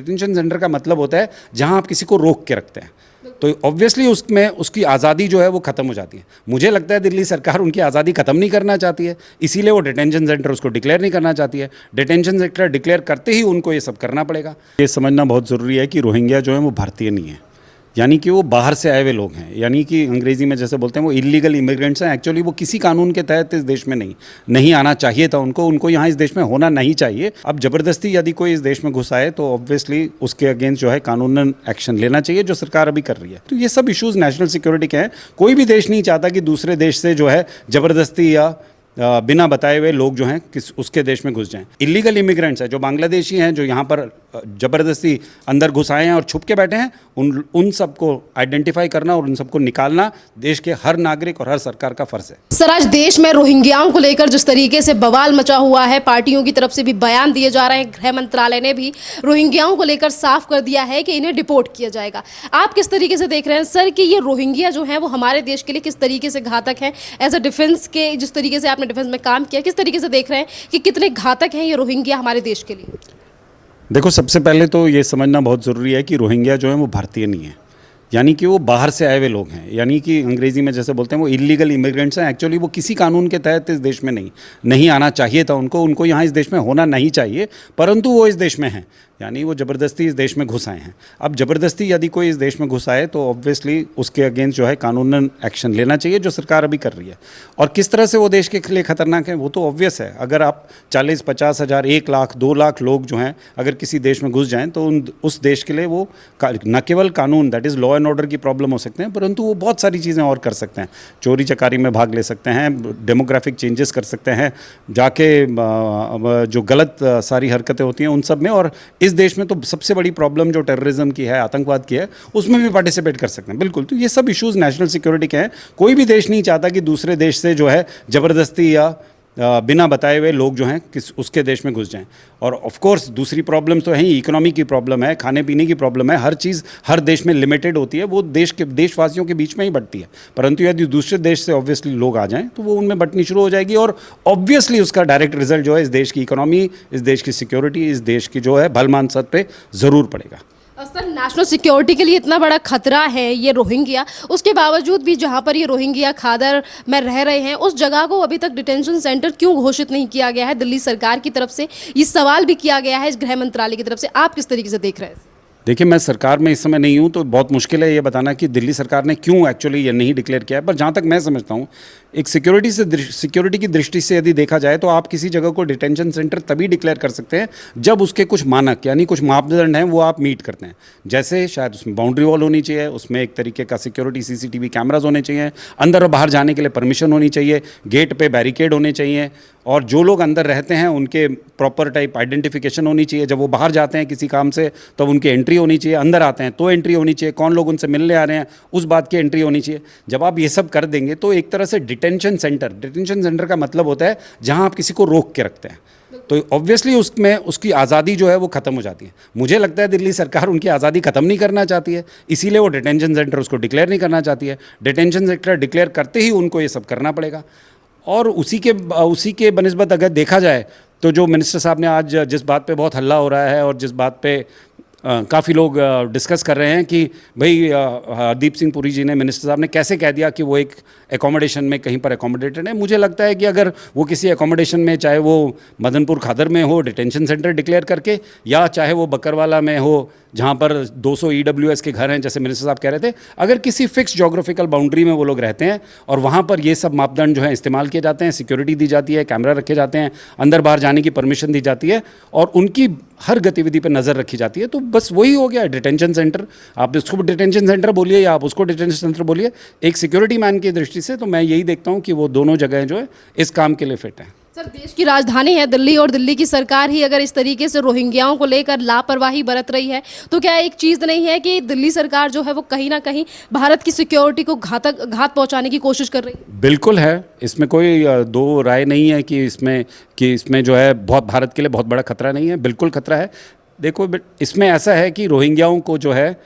Detention centre का मतलब होता है जहां आप किसी को रोक के रखते हैं, तो ऑब्वियसली उसमें उसकी आज़ादी जो है वो ख़त्म हो जाती है। मुझे लगता है दिल्ली सरकार उनकी आज़ादी ख़त्म नहीं करना चाहती है, इसीलिए वो डिटेंशन सेंटर उसको डिक्लेयर नहीं करना चाहती है। डिटेंशन सेंटर डिक्लेयर करते ही उनको ये सब करना पड़ेगा। ये समझना बहुत ज़रूरी है कि रोहिंग्या जो है वो भारतीय नहीं है, यानी कि वो बाहर से आए हुए लोग हैं, यानी कि अंग्रेज़ी में जैसे बोलते हैं वो इलीगल इमिग्रेंट्स हैं। एक्चुअली वो किसी कानून के तहत इस देश में नहीं आना चाहिए था उनको यहाँ इस देश में होना नहीं चाहिए। अब ज़बरदस्ती यदि कोई इस देश में घुस आए तो ऑब्वियसली उसके अगेंस्ट जो है कानूनन एक्शन लेना चाहिए, जो सरकार अभी कर रही है। तो ये सब इश्यूज़ नेशनल सिक्योरिटी के हैं। कोई भी देश नहीं चाहता कि दूसरे देश से जो है ज़बरदस्ती या बिना बताए हुए लोग जो हैं उसके देश में घुस जाएं। इलीगल इमिग्रेंट्स हैं जो बांग्लादेशी हैं, जो यहाँ पर ज़बरदस्ती अंदर घुस आए हैं और छुप के बैठे हैं, उन सबको आइडेंटिफाई करना और उन सबको निकालना देश के हर नागरिक और हर सरकार का फ़र्ज़ है। सर, आज देश में रोहिंग्याओं को लेकर जिस तरीके से बवाल मचा हुआ है, पार्टियों की तरफ से भी बयान दिए जा रहे हैं, गृह मंत्रालय ने भी रोहिंग्याओं को लेकर साफ कर दिया है कि इन्हें डिपोर्ट किया जाएगा। आप किस तरीके से देख रहे हैं सर कि ये रोहिंग्या जो है वो हमारे देश के लिए किस तरीके से घातक है? एज अ डिफेंस के, जिस तरीके से आपने डिफेंस में काम किया, किस तरीके से देख रहे हैं कि कितने घातक हैं ये रोहिंग्या हमारे देश के लिए? देखो, सबसे पहले तो ये समझना बहुत ज़रूरी है कि रोहिंग्या जो है वो भारतीय नहीं है, यानी कि वो बाहर से आए हुए लोग हैं, यानी कि अंग्रेज़ी में जैसे बोलते हैं वो इलीगल इमिग्रेंट्स हैं। एक्चुअली वो किसी कानून के तहत इस देश में नहीं आना चाहिए था उनको यहाँ इस देश में होना नहीं चाहिए, परंतु वो इस देश में हैं, यानी वो ज़बरदस्ती इस देश में घुस आए हैं। अब ज़बरदस्ती यदि कोई इस देश में घुस आए तो ऑब्वियसली उसके अगेंस्ट जो है कानूनन एक्शन लेना चाहिए, जो सरकार अभी कर रही है। और किस तरह से वो देश के लिए ख़तरनाक है वो तो ऑब्वियस है। अगर आप 40-50 हज़ार, 1 लाख, 2 लाख लोग जो हैं अगर किसी देश में घुस जाएँ तो उस देश के लिए वो न केवल कानून, that is law and order की प्रॉब्लम हो सकते हैं, परंतु वो बहुत सारी चीज़ें और कर सकते हैं। चोरी चकारी में भाग ले सकते हैं, डेमोग्राफिक चेंजेस कर सकते हैं, जाके जो गलत सारी हरकतें होती हैं उन सब में। और इस देश में तो सबसे बड़ी प्रॉब्लम जो टेररिज्म की है, आतंकवाद की है, उसमें भी पार्टिसिपेट कर सकते हैं। बिल्कुल, तो ये सब इश्यूज़ नेशनल सिक्योरिटी के हैं। कोई भी देश नहीं चाहता कि दूसरे देश से जो है ज़बरदस्ती या बिना बताए हुए लोग जो हैं उसके देश में घुस जाएं। और ऑफ कोर्स दूसरी प्रॉब्लम तो है ही, इकोनॉमी की प्रॉब्लम है, खाने पीने की प्रॉब्लम है। हर चीज़ हर देश में लिमिटेड होती है, वो देशवासियों के बीच में ही बंटती है। परंतु यदि दूसरे देश से ऑब्वियसली लोग आ जाएं तो वो उनमें बंटनी शुरू हो जाएगी, और ऑब्वियसली उसका डायरेक्ट रिजल्ट जो है इस देश की इकोनॉमी, इस देश की सिक्योरिटी, इस देश की जो है भलमान सर पे ज़रूर पड़ेगा। सर, नेशनल सिक्योरिटी के लिए इतना बड़ा खतरा है ये रोहिंग्या, उसके बावजूद भी जहां पर ये रोहिंग्या खादर में रह रहे हैं उस जगह को अभी तक डिटेंशन सेंटर क्यों घोषित नहीं किया गया है दिल्ली सरकार की तरफ से? ये सवाल भी किया गया है इस गृह मंत्रालय की तरफ से। आप किस तरीके से देख रहे हैं? देखिए, मैं सरकार में इस समय नहीं हूँ तो बहुत मुश्किल है ये बताना कि दिल्ली सरकार ने क्यों एक्चुअली ये नहीं डिक्लेयर किया है। पर जहाँ तक मैं समझता हूँ, एक सिक्योरिटी की दृष्टि से यदि देखा जाए तो आप किसी जगह को डिटेंशन सेंटर तभी डिक्लेयर कर सकते हैं जब उसके कुछ मानक यानी कुछ मापदंड हैं वो आप मीट करते हैं। जैसे शायद उसमें बाउंड्री वॉल होनी चाहिए, उसमें एक तरीके का सिक्योरिटी CCTV कैमराज होने चाहिए, अंदर और बाहर जाने के लिए परमिशन होनी चाहिए, गेट पे बैरिकेड होने चाहिए, और जो लोग अंदर रहते हैं उनके प्रॉपर टाइप आइडेंटिफिकेशन होनी चाहिए। जब वो बाहर जाते हैं किसी काम से तो उनकी एंट्री होनी चाहिए, अंदर आते हैं तो एंट्री होनी चाहिए, कौन लोग उनसे मिलने आ रहे हैं उस बात की एंट्री होनी चाहिए। जब आप ये सब कर देंगे तो एक तरह से डिटेंशन सेंटर का मतलब होता है जहां आप किसी को रोक के रखते हैं, तो ऑब्वियसली उसमें उसकी आज़ादी जो है वो ख़त्म हो जाती है। मुझे लगता है दिल्ली सरकार उनकी आज़ादी ख़त्म नहीं करना चाहती है, इसीलिए वो डिटेंशन सेंटर उसको डिक्लेयर नहीं करना चाहती है। डिटेंशन सेंटर डिक्लेयर करते ही उनको ये सब करना पड़ेगा। और उसी के बनिस्बत अगर देखा जाए तो जो मिनिस्टर साहब ने आज जिस बात पे बहुत हल्ला हो रहा है और जिस बात पे काफ़ी लोग डिस्कस कर रहे हैं कि भाई हरदीप सिंह पुरी जी ने, मिनिस्टर साहब ने कैसे कह दिया कि वो एक एकोमोडेशन में कहीं पर एकोमोडेटेड है। मुझे लगता है कि अगर वो किसी एकोमोडेशन में, चाहे वो मदनपुर खादर में हो डिटेंशन सेंटर डिक्लेयर करके, या चाहे वो बकरवाला में हो जहाँ पर 200 EWS के घर हैं जैसे मिनिस्टर साहब कह रहे थे, अगर किसी फिक्स जोग्राफिकल बाउंड्री में वो लोग रहते हैं और वहाँ पर ये सब मापदंड जो है इस्तेमाल किए जाते हैं, सिक्योरिटी दी जाती है, कैमरा रखे जाते हैं, अंदर बाहर जाने की परमिशन दी जाती है और उनकी हर गतिविधि पर नज़र रखी जाती है, तो बस वही हो गया डिटेंशन सेंटर। आप इसको डिटेंशन सेंटर बोलिए या आप उसको डिटेंशन सेंटर बोलिए, एक सिक्योरिटी मैन की दृष्टि से तो मैं यही देखता हूँ कि वो दोनों जगह जो है इस काम के लिए फिट हैं। सर, देश की राजधानी है दिल्ली और दिल्ली की सरकार ही अगर इस तरीके से रोहिंग्याओं को लेकर लापरवाही बरत रही है तो क्या एक चीज़ नहीं है कि दिल्ली सरकार जो है वो कहीं ना कहीं भारत की सिक्योरिटी को घात पहुंचाने की कोशिश कर रही है? बिल्कुल है, इसमें कोई दो राय नहीं है कि इसमें जो है बहुत भारत के लिए बहुत बड़ा खतरा नहीं है, बिल्कुल खतरा है। देखो, इसमें ऐसा है कि रोहिंग्याओं को जो है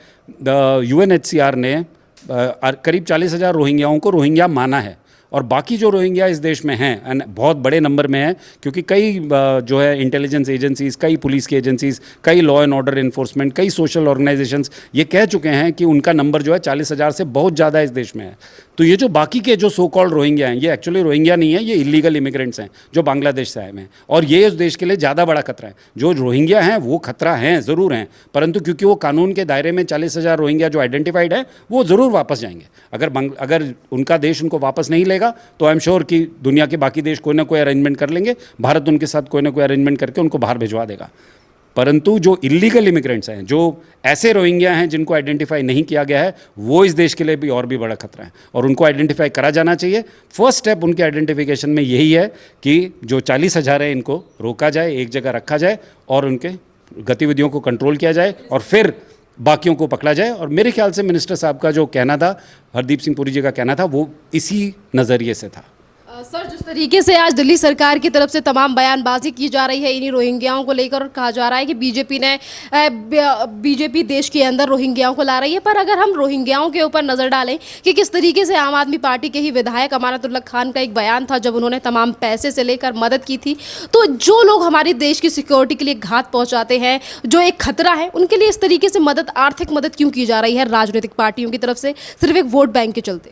UNHCR ने करीब 40,000 रोहिंग्याओं को रोहिंग्या माना है, और बाकी जो रोहिंग्या इस देश में हैं एंड बहुत बड़े नंबर में हैं, क्योंकि कई जो है इंटेलिजेंस एजेंसीज, कई पुलिस की एजेंसीज, कई लॉ एंड ऑर्डर इन्फोर्समेंट, कई सोशल ऑर्गेनाइजेशंस ये कह चुके हैं कि उनका नंबर जो है 40,000 से बहुत ज़्यादा इस देश में है। तो ये जो बाकी के जो सो कॉल्ड रोहिंग्या हैं, ये एक्चुअली रोहिंग्या नहीं है, ये इलीगल इमिग्रेंट्स हैं जो बांग्लादेश से आए हुए हैं, और ये उस देश के लिए ज़्यादा बड़ा खतरा है। जो रोहिंग्या हैं वो खतरा हैं, ज़रूर हैं, परंतु क्योंकि वो कानून के दायरे में 40,000 रोहिंग्या जो आइडेंटिफाइड है वो ज़रूर वापस जाएंगे। अगर उनका देश उनको वापस नहीं लेगा तो आई एम श्योर कि दुनिया के बाकी देश कोई ना कोई अरेंजमेंट कर लेंगे, भारत उनके साथ कोई ना कोई अरेंजमेंट करके उनको बाहर भिजवा देगा। परंतु जो इलीगल इमिग्रेंट्स हैं, जो ऐसे रोहिंग्या हैं जिनको आइडेंटिफाई नहीं किया गया है, वो इस देश के लिए भी और भी बड़ा खतरा है और उनको आइडेंटिफाई करा जाना चाहिए। फर्स्ट स्टेप उनके आइडेंटिफिकेशन में यही है कि जो 40,000 है इनको रोका जाए, एक जगह रखा जाए और उनके गतिविधियों को कंट्रोल किया जाए और फिर बाकियों को पकड़ा जाए। और मेरे ख्याल से मिनिस्टर साहब का जो कहना था, हरदीप सिंह पुरी जी का कहना था, वो इसी नज़रिए से था। सर, जिस तरीके से आज दिल्ली सरकार की तरफ से तमाम बयानबाजी की जा रही है इन्हीं रोहिंग्याओं को लेकर, और कहा जा रहा है कि बीजेपी देश के अंदर रोहिंग्याओं को ला रही है, पर अगर हम रोहिंग्याओं के ऊपर नज़र डालें कि किस तरीके से आम आदमी पार्टी के ही विधायक अमानतुल्लाह खान का एक बयान था जब उन्होंने तमाम पैसे से लेकर मदद की थी, तो जो लोग हमारे देश की सिक्योरिटी के लिए घात पहुँचाते हैं, जो एक खतरा है, उनके लिए इस तरीके से मदद, आर्थिक मदद क्यों की जा रही है राजनीतिक पार्टियों की तरफ से, सिर्फ एक वोट बैंक के चलते?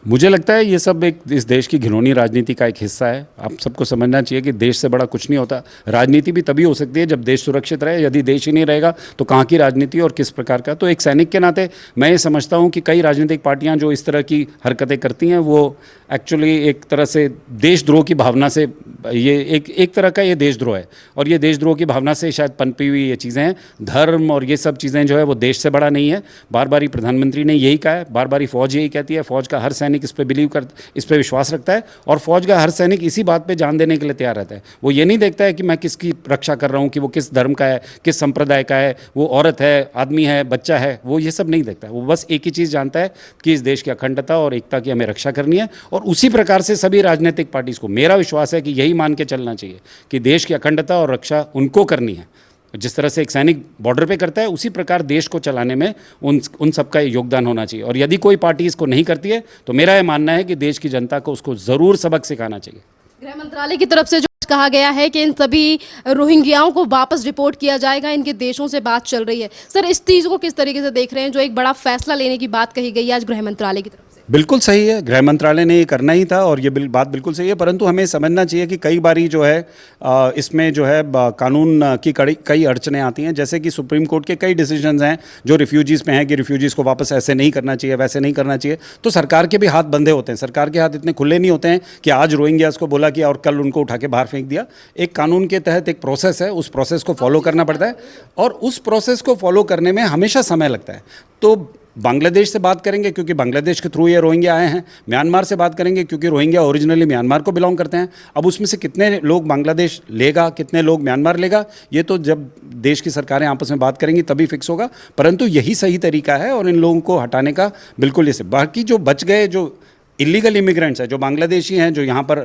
मुझे लगता है ये सब एक इस देश की घिनौनी राजनीति का एक हिस्सा है। आप सबको समझना चाहिए कि देश से बड़ा कुछ नहीं होता। राजनीति भी तभी हो सकती है जब देश सुरक्षित रहे। यदि देश ही नहीं रहेगा तो कहाँ की राजनीति और किस प्रकार का। तो एक सैनिक के नाते मैं ये समझता हूँ कि कई राजनीतिक पार्टियाँ जो इस तरह की हरकतें करती हैं वो एक्चुअली एक तरह से देशद्रोह की भावना से, ये एक तरह का ये देशद्रोह है और ये देशद्रोह की भावना से शायद पनपी हुई ये चीज़ें हैं। धर्म और ये सब चीज़ें जो है वो देश से बड़ा नहीं है। बार बार प्रधानमंत्री ने यही कहा है, बार बार फौज यही कहती है। फौज का हर सैनिक इस पर इस पर विश्वास रखता है और फौज का हर सैनिक इसी बात पे जान देने के लिए तैयार रहता है। वो ये नहीं देखता है कि मैं किसकी रक्षा कर रहा हूँ, कि वो किस धर्म का है, किस संप्रदाय का है, वो औरत है, आदमी है, बच्चा है, वो ये सब नहीं देखता है। वो बस एक ही चीज़ जानता है कि इस देश की अखंडता और एकता की हमें रक्षा करनी है। और उसी प्रकार से सभी राजनीतिक पार्टीज़ को मेरा विश्वास है कि यही मान के चलना चाहिए कि देश की अखंडता और रक्षा उनको करनी है। जिस तरह से एक सैनिक बॉर्डर पे करता है उसी प्रकार देश को चलाने में उन सबका योगदान होना चाहिए। और यदि कोई पार्टी इसको नहीं करती है तो मेरा ये मानना है कि देश की जनता को उसको ज़रूर सबक सिखाना चाहिए। गृह मंत्रालय की तरफ से जो कहा गया है कि इन सभी रोहिंग्याओं को वापस रिपोर्ट किया जाएगा, इनके देशों से बात चल रही है। सर, इस चीज़ को किस तरीके से देख रहे हैं, जो एक बड़ा फैसला लेने की बात कही गई है आज गृह मंत्रालय की तरफ से? बिल्कुल सही है, गृह मंत्रालय ने ये करना ही था और ये बात बिल्कुल सही है। परंतु हमें समझना चाहिए कि कई बारी जो है इसमें जो है कानून की कई अड़चनें आती हैं। जैसे कि सुप्रीम कोर्ट के कई डिसीजंस हैं जो रिफ्यूजीज़ पे हैं कि रिफ्यूजीज़ को वापस ऐसे नहीं करना चाहिए, वैसे नहीं करना चाहिए। तो सरकार के भी हाथ बंधे होते हैं। सरकार के हाथ इतने खुले नहीं होते हैं कि आज रोहिंग्यास को बोला कि और कल उनको उठा के बाहर फेंक दिया। एक कानून के तहत एक प्रोसेस है, उस प्रोसेस को फॉलो करना पड़ता है और उस प्रोसेस को फॉलो करने में हमेशा समय लगता है। तो बांग्लादेश से बात करेंगे क्योंकि बांग्लादेश के थ्रू ये रोहिंग्या आए हैं। म्यांमार से बात करेंगे क्योंकि रोहिंग्या ओरिजिनली म्यांमार को बिलोंग करते हैं। अब उसमें से कितने लोग बांग्लादेश लेगा, कितने लोग म्यांमार लेगा, ये तो जब देश की सरकारें आपस में बात करेंगी तभी फिक्स होगा। परंतु यही सही तरीका है और इन लोगों को हटाने का बिल्कुल ये। बाकी जो बच गए, जो इलीगल इमिग्रेंट्स हैं, जो बांग्लादेशी हैं, जो यहाँ पर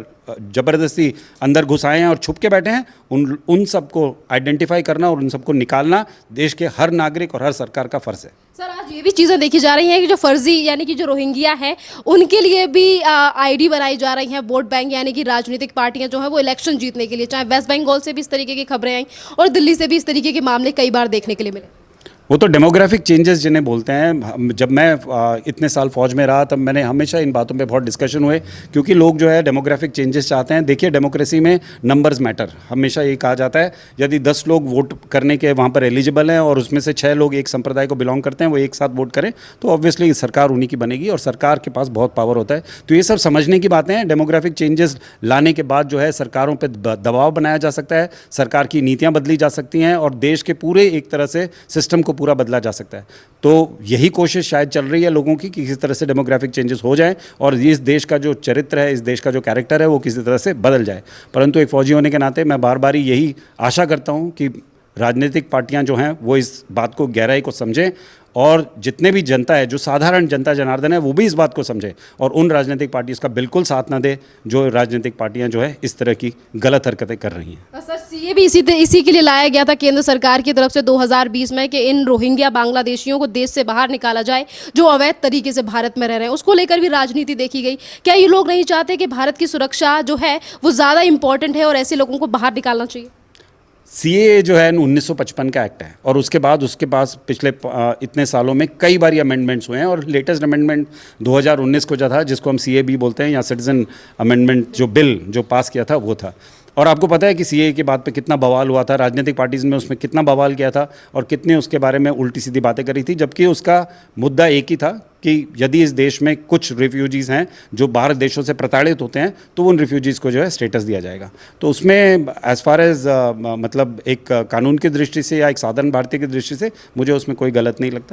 ज़बरदस्ती अंदर घुस आए हैं और छुप के बैठे हैं, उन सबको आइडेंटिफाई करना और उन सबको निकालना देश के हर नागरिक और हर सरकार का फ़र्ज़ है। सर, आज ये भी चीज़ें देखी जा रही हैं कि जो फर्जी यानी कि जो रोहिंग्या हैं उनके लिए भी आईडी बनाई जा रही हैं, वोट बैंक, यानी कि राजनीतिक पार्टियां जो हैं वो इलेक्शन जीतने के लिए, चाहे वेस्ट बंगाल से भी इस तरीके की खबरें आई और दिल्ली से भी इस तरीके के मामले कई बार देखने के लिए मिले। वो तो डेमोग्राफिक चेंजेस जिन्हें बोलते हैं। जब मैं इतने साल फौज में रहा तब मैंने हमेशा इन बातों पे बहुत डिस्कशन हुए, क्योंकि लोग जो है डेमोग्राफिक चेंजेस चाहते हैं। देखिए, डेमोक्रेसी में नंबर्स मैटर। हमेशा ये कहा जाता है यदि 10 लोग वोट करने के वहाँ पर एलिजिबल हैं और उसमें से 6 लोग एक संप्रदाय को बिलोंग करते हैं, वो एक साथ वोट करें तो ऑब्वियसली सरकार उन्हीं की बनेगी और सरकार के पास बहुत पावर होता है। तो ये सब समझने की बातें हैं। डेमोग्राफिक चेंजेस लाने के बाद जो है सरकारों पर दबाव बनाया जा सकता है, सरकार की नीतियाँ बदली जा सकती हैं और देश के पूरे एक तरह से सिस्टम को पूरा बदला जा सकता है। तो यही कोशिश शायद चल रही है लोगों की कि किसी तरह से डेमोग्राफिक चेंजेस हो जाएं और इस देश का जो चरित्र है, इस देश का जो कैरेक्टर है, वो किसी तरह से बदल जाए। परंतु एक फौजी होने के नाते मैं बार बार यही आशा करता हूं कि राजनीतिक पार्टियां जो हैं वो इस बात को, गहराई को समझें और जितने भी जनता है, जो साधारण जनता जनार्दन है, वो भी इस बात को समझे और उन राजनीतिक पार्टियों का बिल्कुल साथ ना दे जो राजनीतिक पार्टियां जो है इस तरह की गलत हरकतें कर रही हैं। सर सीए भी इसी के लिए लाया गया था केंद्र सरकार की तरफ से 2020 में कि इन रोहिंग्या बांग्लादेशियों को देश से बाहर निकाला जाए जो अवैध तरीके से भारत में रह रहे हैं। उसको लेकर भी राजनीति देखी गई। क्या ये लोग नहीं चाहते कि भारत की सुरक्षा जो है वो ज़्यादा इंपॉर्टेंट है और ऐसे लोगों को बाहर निकालना चाहिए? सीए जो है 1955 का एक्ट है और उसके बाद उसके पास पिछले इतने सालों में कई बार अमेंडमेंट्स हुए हैं और लेटेस्ट अमेंडमेंट 2019 को जो था, जिसको हम सीए भी बोलते हैं या सिटीजन अमेंडमेंट जो बिल जो पास किया था वो था। और आपको पता है कि सीए की बात पे कितना बवाल हुआ था, राजनीतिक पार्टीज़ में उसमें कितना बवाल किया था और कितने उसके बारे में उल्टी सीधी बातें करी थी, जबकि उसका मुद्दा एक ही था कि यदि इस देश में कुछ रिफ्यूजीज़ हैं जो बाहर देशों से प्रताड़ित होते हैं तो उन रिफ्यूजीज़ को जो है स्टेटस दिया जाएगा। तो उसमें एज़ फार एज़ मतलब एक कानून की दृष्टि से या एक साधारण भारतीय की दृष्टि से मुझे उसमें कोई गलत नहीं लगता।